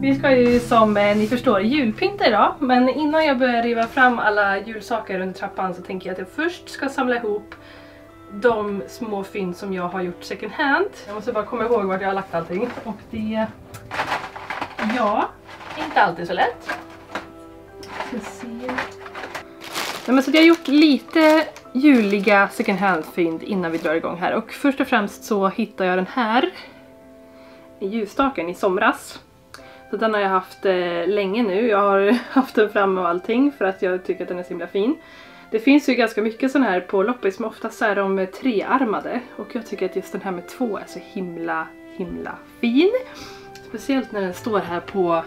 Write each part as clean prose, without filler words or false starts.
Vi ska ju som ni förstår julpynta idag, men innan jag börjar riva fram alla julsaker under trappan så tänker jag att jag först ska samla ihop de små fynd som jag har gjort second hand. Jag måste bara komma ihåg vart jag har lagt allting och det, ja, inte alltid så lätt. Ska se. Nej, men så jag har gjort lite juliga second hand fynd innan vi drar igång här och först och främst så hittar jag den här i ljusstaken i somras. Så den har jag haft länge nu. Jag har haft den framme och allting för att jag tycker att den är så himla fin. Det finns ju ganska mycket sån här på loppis, men oftast är de trearmade. Och jag tycker att just den här med 2 är så himla fin. Speciellt när den står här på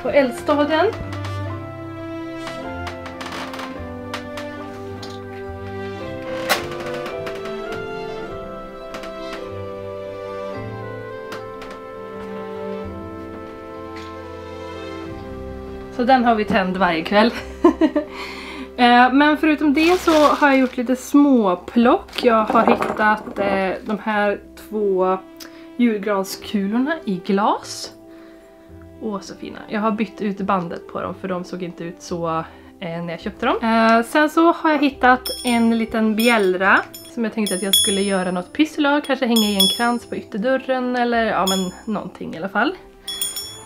eldstaden. Så den har vi tänd varje kväll. Men förutom det så har jag gjort lite små plock. Jag har hittat de här 2 julgranskulorna i glas. Åh, så fina. Jag har bytt ut bandet på dem för de såg inte ut så när jag köpte dem. Sen så har jag hittat en liten bjällra som jag tänkte att jag skulle göra något pyssel av. Kanske hänga i en krans på ytterdörren eller ja, men någonting i alla fall.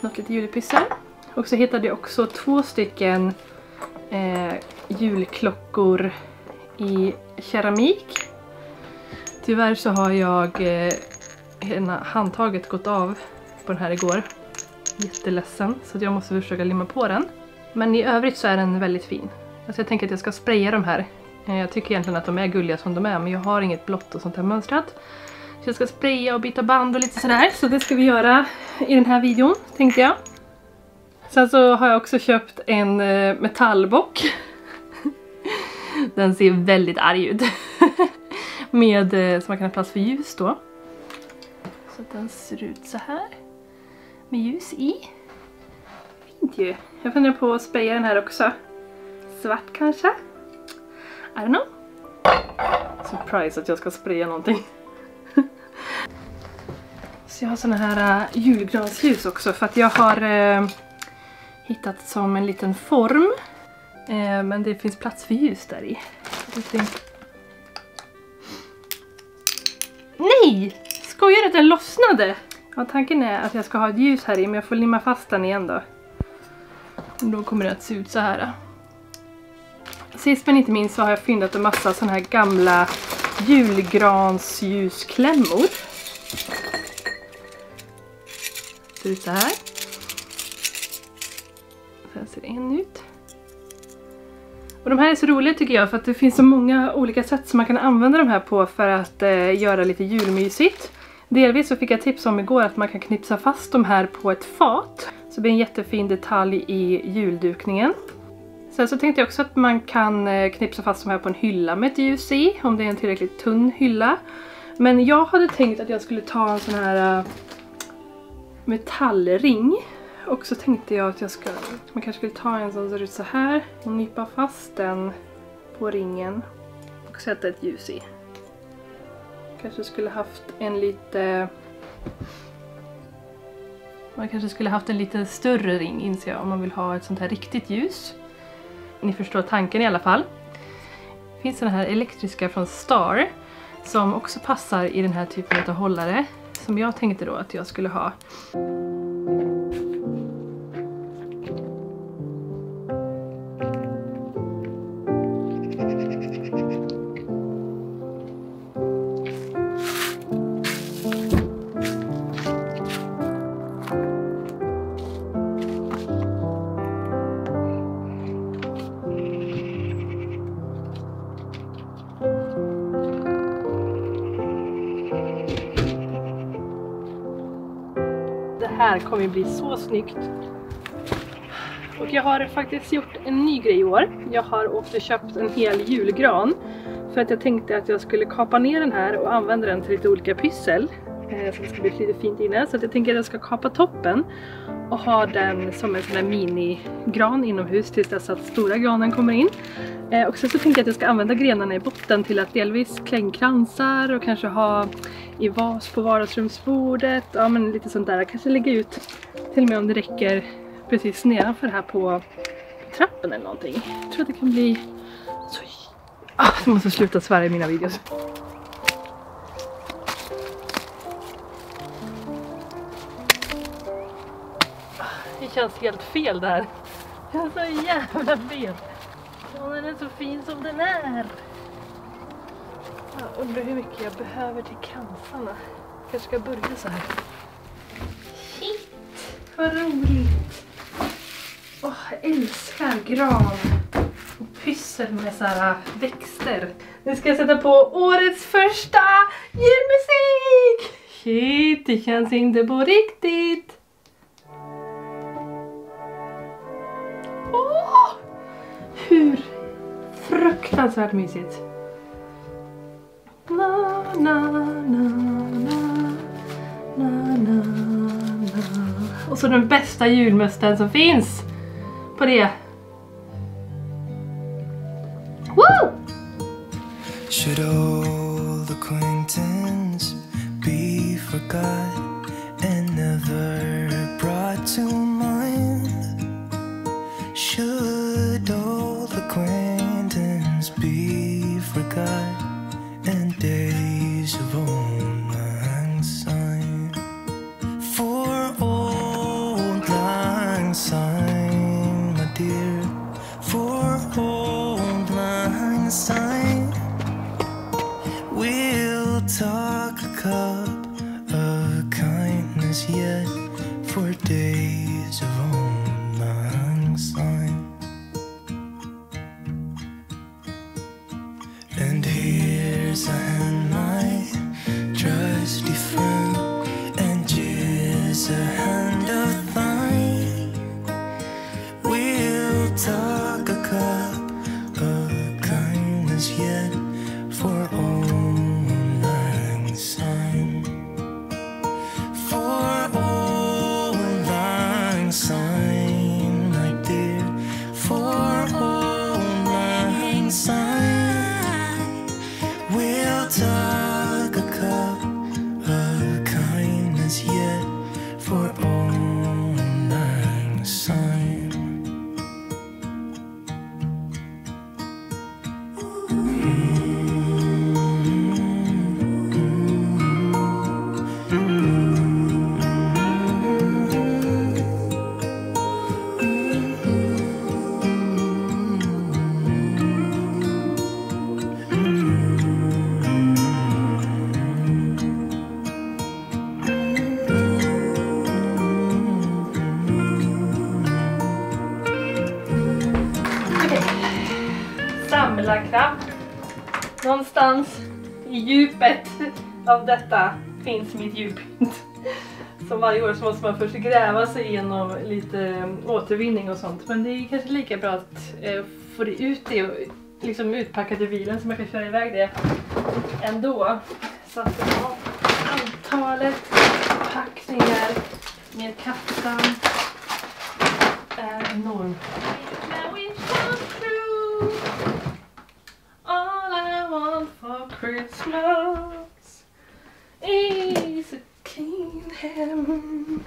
Något lite julpyssel. Och så hittade jag också 2 stycken julklockor i keramik. Tyvärr så har jag handtaget gått av på den här igår. Jätteledsen, så jag måste försöka limma på den. Men i övrigt så är den väldigt fin. Alltså jag tänker att jag ska spraya de här. Jag tycker egentligen att de är gulliga som de är, men jag har inget blått och sånt här mönstrat. Så jag ska spraya och byta band och lite sådär. Så det ska vi göra i den här videon, tänkte jag. Sen så har jag också köpt en metallbock. Den ser väldigt arg ut. Med så man kan ha plats för ljus då. Så att den ser ut så här. Med ljus i. Fint ju. Jag funderar på att spraya den här också. Svart kanske? I don't know. Surprise att jag ska spraya någonting. Så jag har såna här julgransljus också. För att jag har hittat som en liten form. Men det finns plats för ljus där i. Nej! Skojar att den lossnade? Ja, tanken är att jag ska ha ett ljus här i, men jag får limma fast den igen då. Och då kommer det att se ut så här. Sist men inte minst så har jag fyndat en massa såna här gamla julgransljusklämmor. Ser ut så här. Så här ser en ut. Och de här är så roliga tycker jag, för att det finns så många olika sätt som man kan använda de här på för att göra lite julmysigt. Delvis så fick jag tips om igår att man kan knipsa fast de här på ett fat. Så det blir en jättefin detalj i juldukningen. Sen så tänkte jag också att man kan knipsa fast de här på en hylla med ett ljus i, om det är en tillräckligt tunn hylla. Men jag hade tänkt att jag skulle ta en sån här metallring. Och så tänkte jag att man kanske skulle ta en som ser ut så här och nypa fast den på ringen och sätta ett ljus i. Kanske skulle haft en lite... Man kanske skulle haft en lite större ring, inser jag, om man vill ha ett sånt här riktigt ljus. Ni förstår tanken i alla fall. Det finns den här elektriska från Star som också passar i den här typen av hållare som jag tänkte då att jag skulle ha. här kommer bli så snyggt. Och jag har faktiskt gjort en ny grej i år. Jag har åkt och köpt en hel julgran. För att jag tänkte att jag skulle kapa ner den här och använda den till lite olika pyssel. Så det ska bli lite fint inne. Så att jag tänker att jag ska kapa toppen. Och ha den som en sån där minigran inomhus tills dess att stora granen kommer in. Och sen så tänker jag att jag ska använda grenarna i botten till att delvis klängkransar och kanske ha i vas på vardagsrumsbordet. Ja, men lite sånt där. Kanske lägga ut till och med om det räcker precis nedanför här på trappen eller någonting. Jag tror att det kan bli så... jag måste sluta svära i mina videos. Det känns helt fel där. Det är så jävla fel. Och den är så fin som den är. Jag undrar hur mycket jag behöver till kransarna. Jag kanske ska börja så här. Shit, vad roligt. Jag älskar gran och pyssel med så här växter. Nu ska jag sätta på årets första julmusik. Shit, det känns inte på riktigt. Hur fruktansvärt mysigt. Na, na, na, na, na, na, na. Och så den bästa julmusten som finns på det. Woo! Should old acquaintance be forgot and never brought to mind? Should old acquaintance be forgot and days of old lang syne? For old lang syne, my dear, for old lang syne, we'll talk a cup of kindness yet for days of old lang syne. And here's a hand, my trusty friend, and here's a hand of thine. We'll talk a cup of kindness yet for old lang syne. For old lang syne, my dear, for old lang syne. We'll talk a cup of kindness yet for old lang syne. Samla kraft. Någonstans i djupet av detta finns mitt djupint. Som varje år så måste man först gräva sig igenom lite återvinning och sånt. Men det är kanske lika bra att få det ut det och liksom utpacka till bilen så man kan köra iväg det ändå. Så att antalet packningar med kassan är enormt. All I want for Christmas is a clean hand.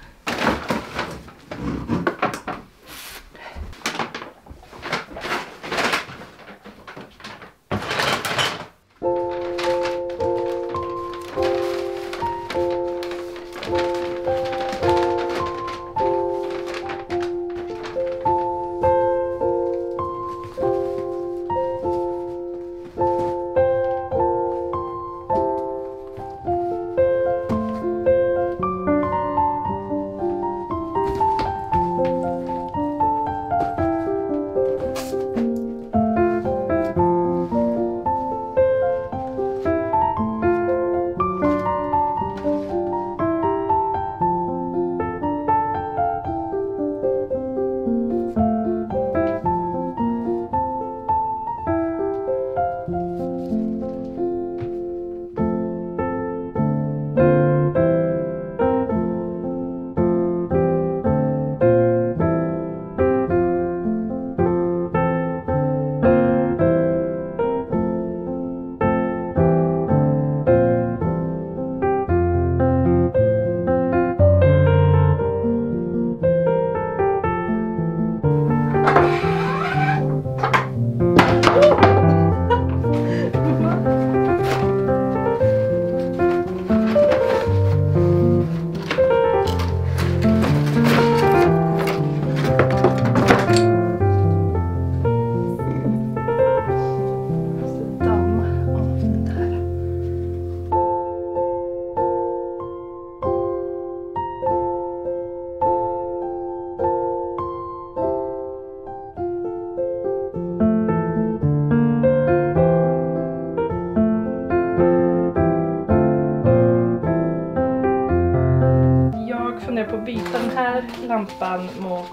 att byta den här lampan mot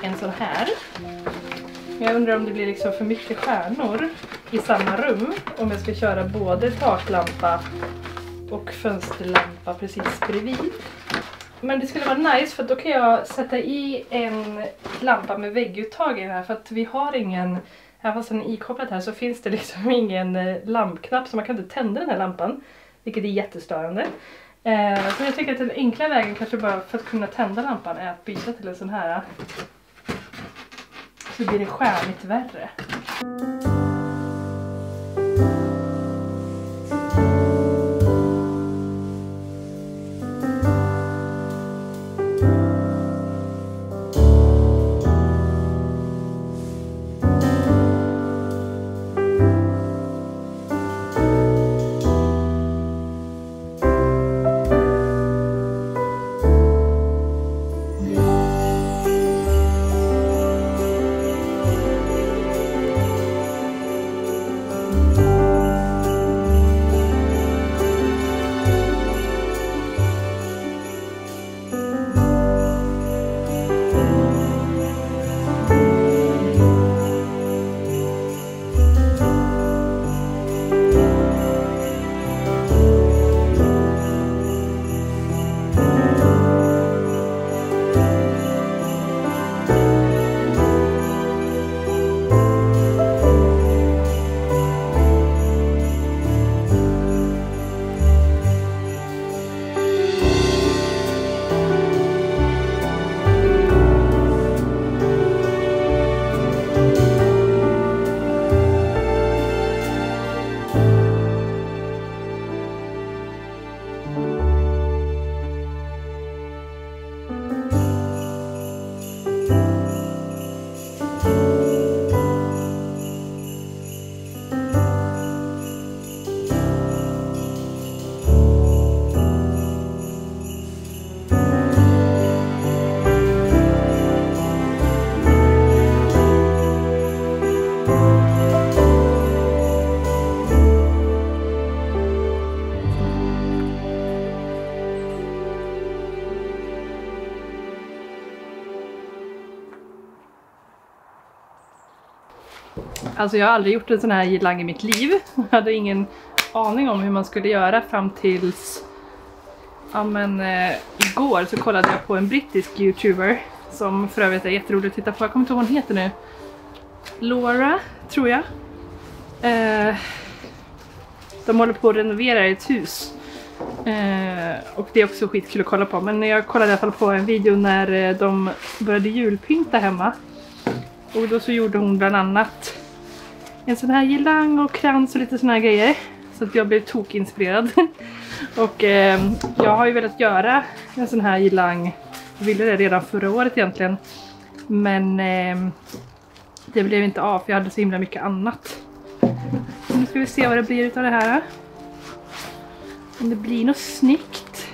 en sån här. Jag undrar om det blir liksom för mycket stjärnor i samma rum om jag ska köra både taklampa och fönsterlampa precis bredvid. Men det skulle vara nice för då kan jag sätta i en lampa med vägguttag i den här, för att vi har ingen, även fast den är ikopplad här så finns det liksom ingen lampknapp så man kan inte tända den här lampan, vilket är jättestörande. Så jag tycker att den enkla vägen kanske bara för att kunna tända lampan är att byta till en sån här. Så blir det skärligt värre. Alltså jag har aldrig gjort en sån här girlang i mitt liv. Jag hade ingen aning om hur man skulle göra fram tills... Ja men igår så kollade jag på en brittisk youtuber som för övrigt är jätterolig att titta på. Jag kommer inte ihåg vad hon heter nu. Laura, tror jag. De håller på att renovera ett hus. Och det är också skitkul att kolla på. Men jag kollade i alla fall på en video när de började julpynta hemma. Och då så gjorde hon bland annat en sån här girlang och krans och lite såna här grejer. Så att jag blev tokinspirerad. Och jag har ju velat göra en sån här girlang. Jag ville det redan förra året egentligen. Men det blev inte av för jag hade så himla mycket annat. Så nu ska vi se vad det blir utav det här. Om det blir något snyggt.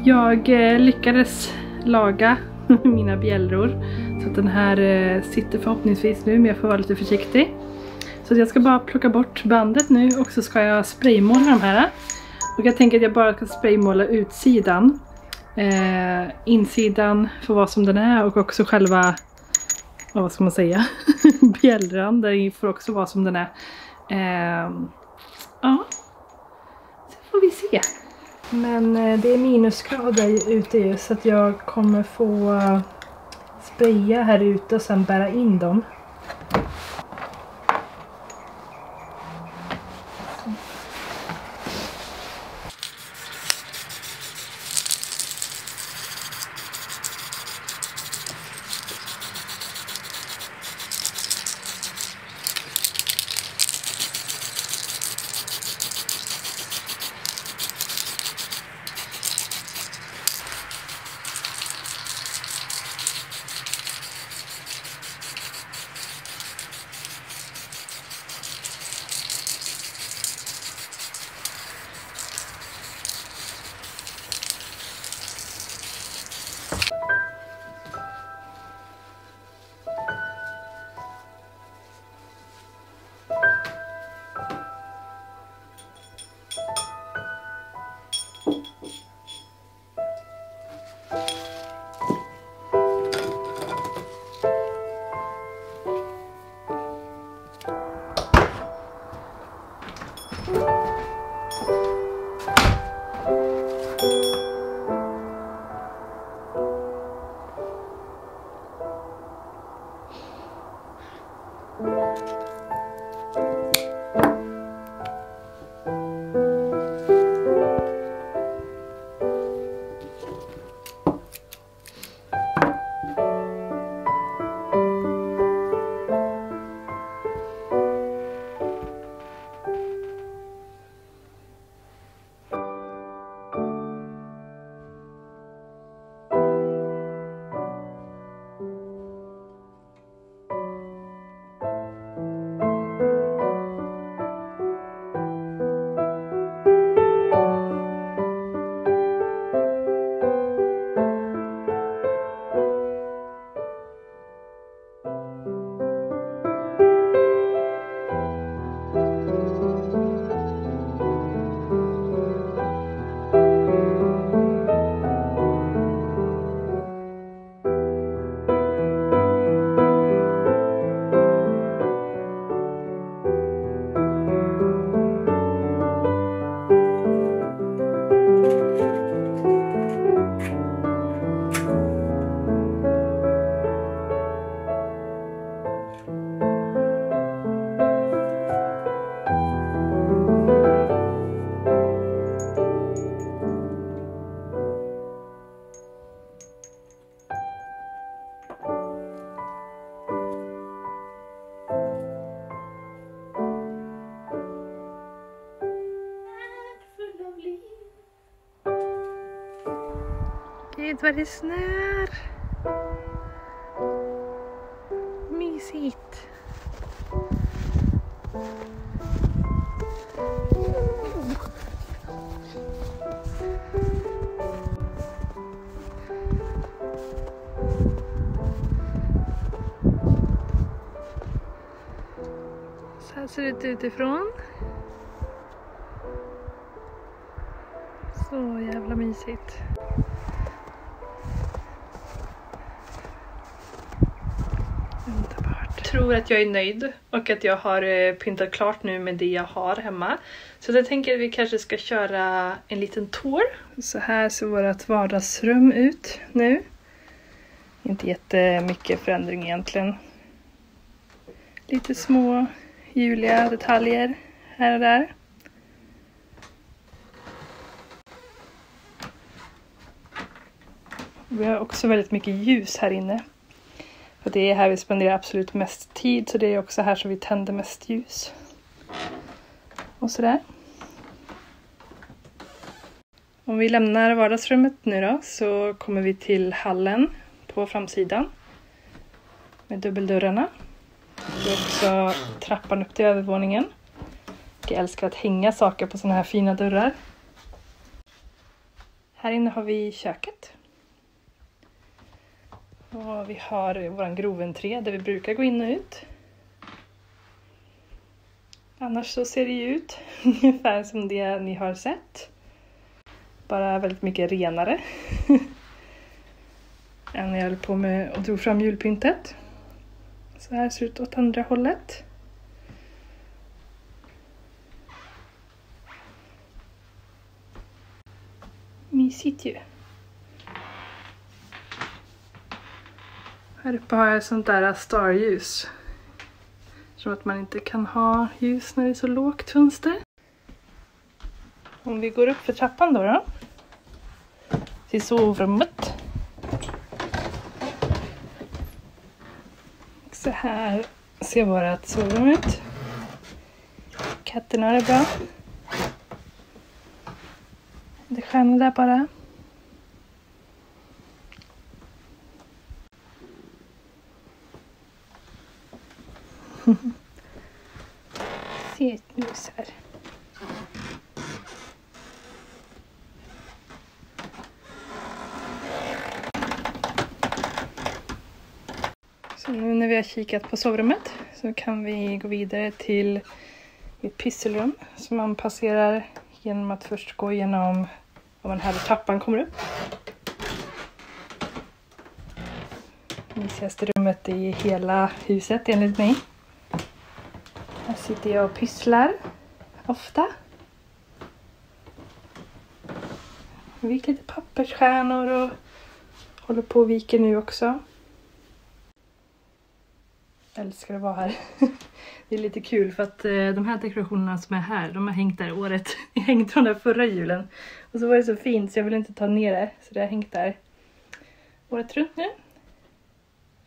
Jag lyckades laga mina bjällror så att den här sitter förhoppningsvis nu, men jag får vara lite försiktig. Så jag ska bara plocka bort bandet nu och så ska jag spraymåla de här. Och jag tänker att jag bara ska spraymåla utsidan. Insidan får vara som den är och också själva, vad ska man säga, bjällran där får också vara som den är. Ja, så får vi se. Men det är minusgrader ute så att jag kommer få spraya här ute och sen bära in dem. Gud vad det snör. Mysigt. Så här ser det ut utifrån. Så jävla mysigt. Underbart. Jag tror att jag är nöjd och att jag har pyntat klart nu med det jag har hemma. Så jag tänker att vi kanske ska köra en liten tour. Så här ser vårt vardagsrum ut nu. Inte jättemycket förändring egentligen. Lite små juliga detaljer här och där. Vi har också väldigt mycket ljus här inne. För det är här vi spenderar absolut mest tid. Så det är också här som vi tänder mest ljus. Och sådär. Om vi lämnar vardagsrummet nu då. Så kommer vi till hallen på framsidan. Med dubbeldörrarna. Det är också trappan upp till övervåningen. Jag älskar att hänga saker på såna här fina dörrar. Här inne har vi köket. Och vi har våran groventré där vi brukar gå in och ut. Annars så ser det ju ut ungefär som det ni har sett. Bara väldigt mycket renare. Än när jag höll på med att dra fram julpyntet. Så här ser det ut åt andra hållet. Mysigt ju. Här uppe har jag sånt där starljus. Som att man inte kan ha ljus när det är så lågt fönster. Om vi går upp för trappan då. Till sovrummet. Så här ser vårt sovrum ut. Katterna är bra. Det är stjärnor där bara. Se ett mus här. Så nu när vi har kikat på sovrummet så kan vi gå vidare till mitt pysselrum som man passerar genom att först gå igenom om den här trappan kommer upp. Mysigaste rummet i hela huset enligt mig. Här sitter jag och pysslar ofta. Jag viker lite pappersstjärnor och håller på och viker nu också. Jag älskar att vara här. Det är lite kul för att de här dekorationerna som är här, de har hängt där året. Jag hängde från den förra julen. Och så var det så fint så jag vill inte ta ner det. Så det har hängt där året runt nu.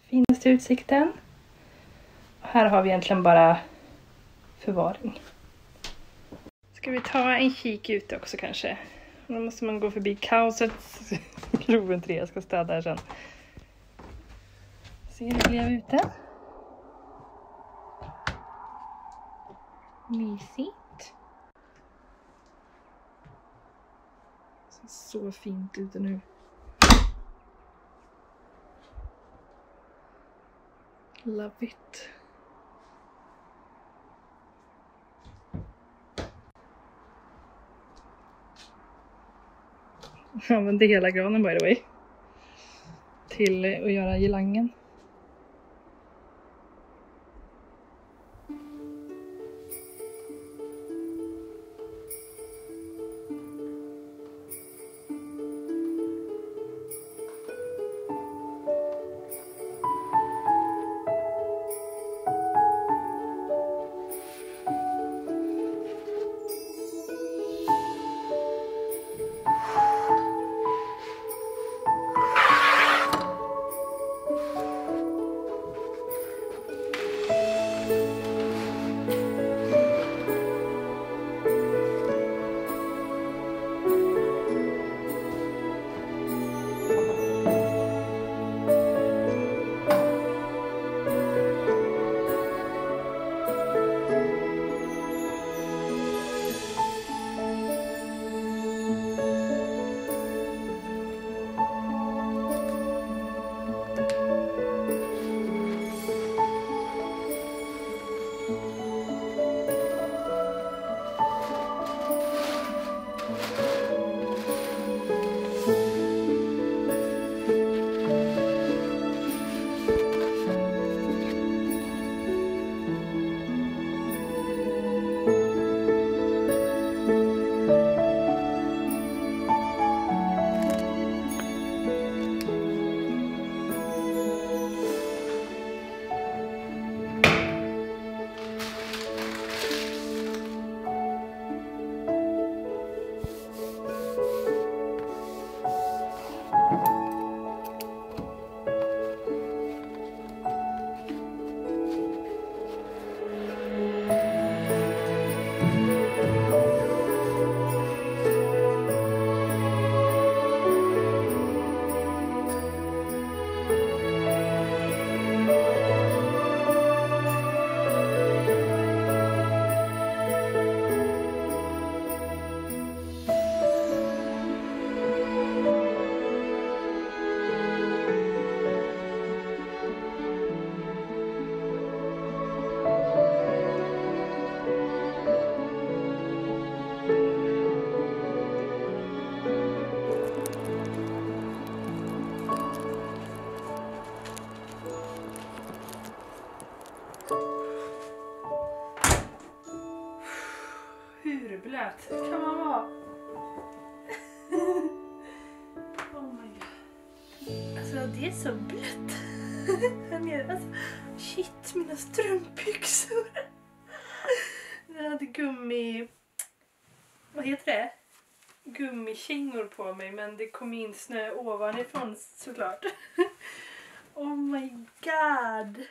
Finaste utsikten. Och här har vi egentligen bara förvaring. Ska vi ta en kik ut också kanske? Då måste man gå förbi kaosets groventré. Jag ska städa här sen. Se hur det blev ute. Mysigt. Så fint ute nu. Love it. Jag använde hela granen by the way. Till att göra girlangen. blöt kan man vara. Oh my god. Alltså det är så blött. Här nere. Alltså, shit, mina strumpbyxor. Jag hade gummi... Vad heter det? Gummikängor på mig, men det kom in snö ovanifrån såklart. Oh my god.